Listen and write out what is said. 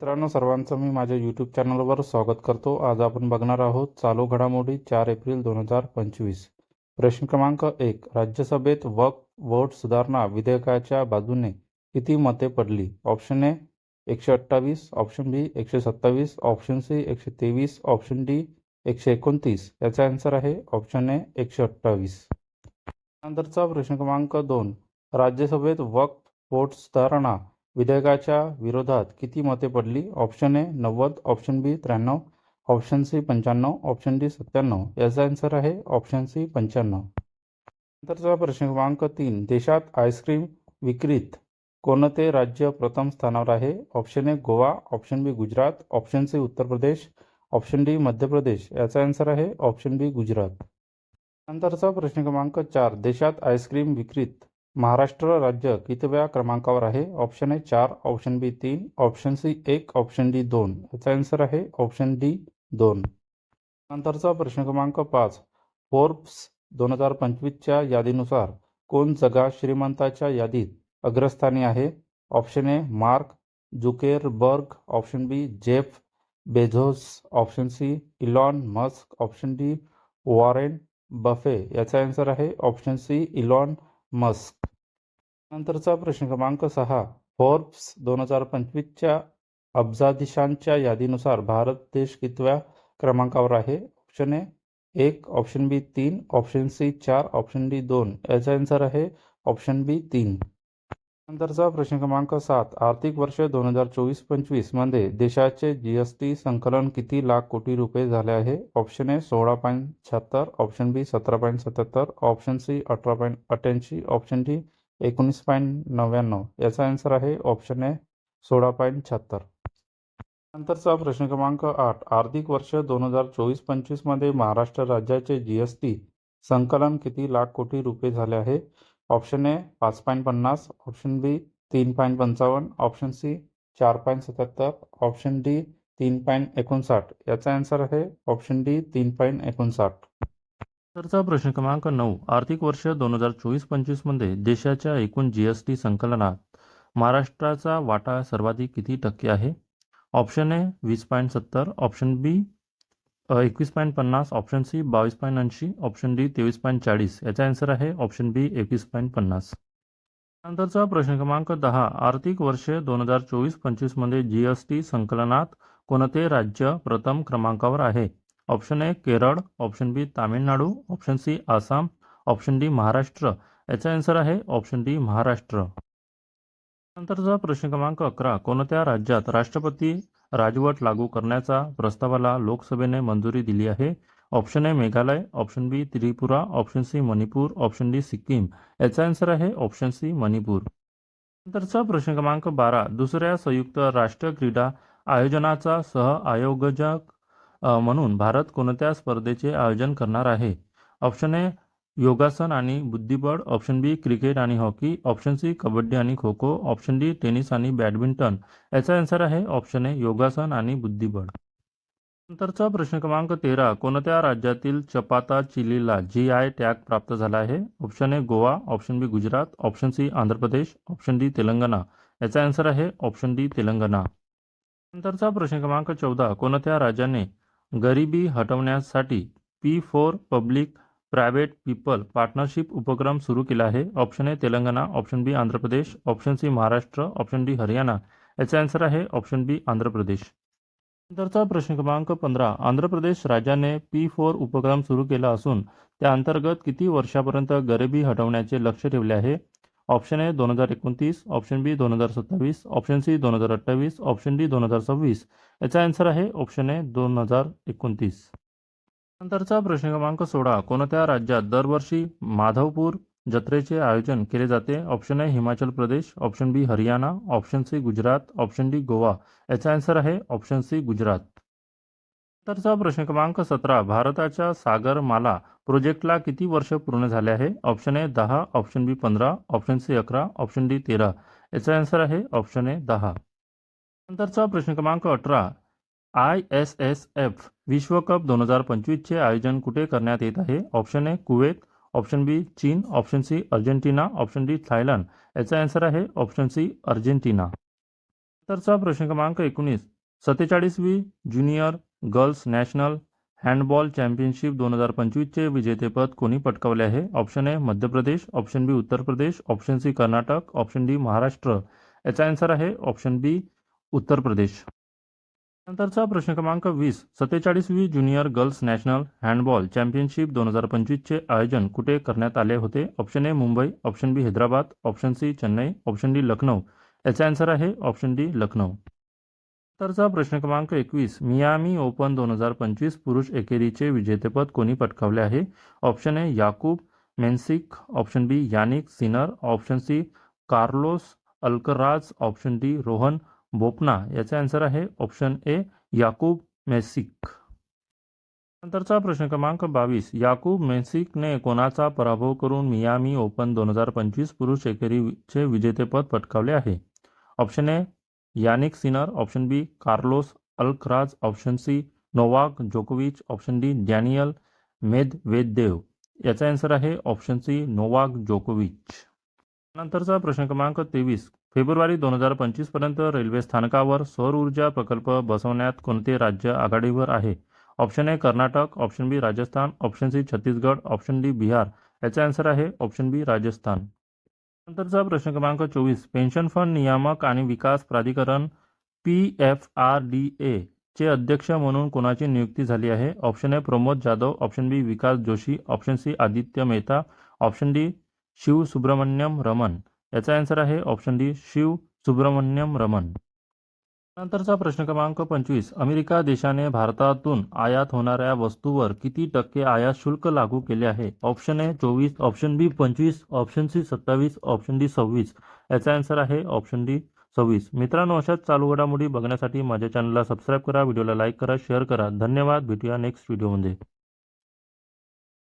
मित्रांनो, सर्वांचं मी माझ्या यूट्यूब चॅनलवर स्वागत करतो. आज आपण बघणार आहोत चालू घडामोडी 4 एप्रिल 2025. प्रश्न क्रमांक 1. राज्यसभेत वक्फ बोर्ड सुधारणा विधेयकाच्या बाजूने किती मते पडली? Option A 128, option B 127, option C 123, option D 129. याचा आन्सर आहे ऑप्शन ए 128. नंतरचा प्रश्न क्रमांक 2. राज्यसभेत वक्फ बोर्ड सुधारणा विधेयकाच्या विरोधात किती मते पडली? Option A 90, option B 93, option C 95, option D 97. याचा आन्सर आहे ऑप्शन सी 95. नंतरचा प्रश्न क्रमांक 3. देशात आईस्क्रीम विक्रीत कोणते राज्य प्रथम स्थानावर आहे? Option A Goa, option B Gujarat, option C Uttar Pradesh, option D Madhya Pradesh. याचा आन्सर आहे ऑप्शन बी गुजरात. नंतरचा प्रश्न क्रमांक 4. देशात आईस्क्रीम विक्रीत महाराष्ट्र राज्य कितव्या क्रमांकावर आहे? Option A 4, option B 3, option C 1, option D 2. याचा आन्सर आहे ऑप्शन डी 2. नंतरचा प्रश्न क्रमांक 5. फोर्ब्स 2025च्या यादीनुसार कोण जगात श्रीमंताच्या यादीत अग्रस्थानी आहे? Option A Mark Zuckerberg, option B Jeff Bezos, option C Elon Musk, option D Warren Buffett. याचा आन्सर आहे ऑप्शन सी इलॉन मस्क. नंतरचा प्रश्न क्रमांक 6. फोर्ब्स 2025च्या अब्जाधीशांच्या यादीनुसार भारत देश कितव्या क्रमांकावर आहे? Option A 1, option B 3, option C 4, option D 2. याचा आन्सर आहे ऑप्शन बी 3. नंतरचा प्रश्न क्रमांक 7. आर्थिक वर्ष 2024-25 मध्ये देशाचे जीएसटी संकलन किती लाख कोटी रुपये झाले आहे? Option A 16.76, option B 17.77, option C 18.88, option D 19.99. याचा आन्सर आहे ऑप्शन ए 16.76. नंतरचा प्रश्न क्रमांक 8. आर्थिक वर्ष 2024-25 मध्ये महाराष्ट्र राज्याचे जीएसटी संकलन किती लाख कोटी रुपये झाले आहे? Option A 5.50, option B 3.55, option C 4.77, option D 3.59. याचा आन्सर आहे ऑप्शन डी 3.59. तरचा प्रश्न क्रमांक 9. आर्थिक वर्ष 2024-25 मध्ये देशाच्या एकूण जीएसटी संकलनात महाराष्ट्राचा वाटा सर्वाधिक किती टक्के आहे? Option A 20.70, option B 21.50, option C 22.80, option D 23.40. याचा आन्सर आहे ऑप्शन बी 21.50. नंतरचा प्रश्न क्रमांक 10. आर्थिक वर्ष 2024-25 मध्ये जीएसटी संकलनात कोणते राज्य प्रथम क्रमांकावर आहे? Option A Kerala, option B Tamil Nadu, option C Assam, option D Maharashtra. याचा आन्सर आहे ऑप्शन डी महाराष्ट्र. नंतरचा प्रश्न क्रमांक 11. कोणत्या राज्यात राष्ट्रपती राजवट लागू करण्याचा प्रस्तावाला लोकसभेने मंजुरी दिली आहे? Option A Meghalaya, option B Tripura, option C Manipur, option D Sikkim. याचा आन्सर आहे ऑप्शन सी मणिपूर. नंतरचा प्रश्न क्रमांक 12. दुसऱ्या संयुक्त राष्ट्र क्रीडा आयोजनाचा सह-आयोजक म्हणून भारत कोणत्या स्पर्धेचे आयोजन करणार आहे? ऑप्शन ए योगासन आणि बुद्धिबळ, ऑप्शन बी क्रिकेट आणि हॉकी, ऑप्शन सी कबड्डी आणि kho kho, option D tennis आणि बॅडमिंटन. याचा आन्सर आहे ऑप्शन ए योगासन आणि बुद्धिबळ. नंतरचा प्रश्न क्रमांक 13. कोणत्या राज्यातील चपाता चिलीला GI टॅग प्राप्त झाला आहे? Option A Goa, option B Gujarat, option C Andhra Pradesh, option D Telangana. याचा आन्सर आहे ऑप्शन डी तेलंगणा. नंतरचा प्रश्न क्रमांक 14. कोणत्या राज्याने गरिबी हटवण्यासाठी P4 public private people partnership उपक्रम सुरू केला आहे? Option A Telangana, option B Andhra Pradesh, option C Maharashtra, option D Haryana. याचा आन्सर आहे ऑप्शन बी आंध्र प्रदेश. नंतरचा प्रश्न क्रमांक 15. आंध्र प्रदेश राज्याने P4 उपक्रम सुरू केला असून त्या अंतर्गत किती वर्षापर्यंत गरिबी हटवण्याचे लक्ष ठेवले आहे? Option A 2029, option B 2027, option C 2028, option D 2026. याचा आन्सर आहे ऑप्शन ए 2029. नंतरचा प्रश्न क्रमांक 16. कोणत्या राज्यात दरवर्षी माधवपूर जत्रेचे आयोजन केले जाते? Option A Himachal Pradesh, option B Haryana, option C Gujarat, option D Goa. याचा आन्सर आहे ऑप्शन सी गुजरात. नंतरचा प्रश्न क्रमांक 17. भारताच्या सागरमाला प्रोजेक्टला किती वर्ष पूर्ण झाले आहे? Option A 10, option B 15, option C 11, option D 13. याचा आन्सर आहे ऑप्शन ए 10. नंतरचा प्रश्न क्रमांक 18. ISSF विश्वकप 2025चे आयोजन कुठे करण्यात येत आहे? Option A Kuwait, option B China, option C Argentina, option D Thailand. याचा आन्सर आहे ऑप्शन सी अर्जेंटिना. नंतरचा प्रश्न क्रमांक 19. 47वी junior girls national handball championship 2025चे विजेतेपद कोणी पटकावले आहे? ऑप्शन ए Madhya Pradesh, option B Uttar Pradesh, option C Karnataka, option D Maharashtra. याचा आन्सर आहे ऑप्शन बी उत्तर प्रदेश. नंतरचा प्रश्न क्रमांक 20. 47वी junior girls national handball championship 2025चे आयोजन कुठे करण्यात आले होते? Option A Mumbai, option B Hyderabad, option C Chennai, option D Lucknow. याचा आन्सर आहे ऑप्शन डी लखनौ. नंतरचा प्रश्न क्रमांक 21. मियामी ओपन 2025 पुरुष एकेरीचे विजेतेपद कोणी पटकावले आहे? Option A Jakub Mensik, option B Jannik Sinner, option C Carlos Alcaraz, option D Rohan Bopanna. याचा आन्सर आहे ऑप्शन ए याकूब मेन्सिक. नंतरचा प्रश्न क्रमांक 22. याकूब मेन्सिकने कोणाचा पराभव करून मियामी ओपन 2025 पुरुष एकेरीचे विजेतेपद पटकावले आहे? Option A Jannik Sinner, option B Carlos Alcaraz, option C Novak जोकोविच, ऑप्शन डी डॅनियल मेदवेदेव. याचा आन्सर आहे ऑप्शन सी नोवाक जोकोविच. नंतरचा प्रश्न क्रमांक 23. फेब्रुवारी 2025 पर्यंत रेल्वे स्थानकावर सौर ऊर्जा प्रकल्प बसवण्यात कोणते राज्य आघाडीवर आहे? Option A Karnataka, option B Rajasthan, option C Chhattisgarh, option D Bihar. याचा आन्सर आहे ऑप्शन बी राजस्थान. नंतरचा प्रश्न क्रमांक 24. पेन्शन फंड नियामक आणि विकास प्राधिकरण PFRDA चे अध्यक्ष म्हणून कोणाची नियुक्ती झाली आहे? Option A Pramod Jadhav, option B Vikas Joshi, option C Aditya Mehta, option D Shiv Subramaniam Raman. याचा आन्सर आहे ऑप्शन डी शिव सुब्रमण्यम रमन. नंतरचा प्रश्न क्रमांक 25. अमेरिका देशाने भारतातून आयात होणाऱ्या वस्तूवर किती टक्के आयात शुल्क लागू केले आहे? Option A 24, option B 25, option C 27, option D 26. याचा आन्सर आहे ऑप्शन डी 26. मित्रांनो, अशाच चालू घडामोडी बघण्यासाठी माझ्या चॅनलला सबस्क्राईब करा, व्हिडिओला लाईक करा, शेअर करा. धन्यवाद. भेटूया नेक्स्ट व्हिडिओमध्ये.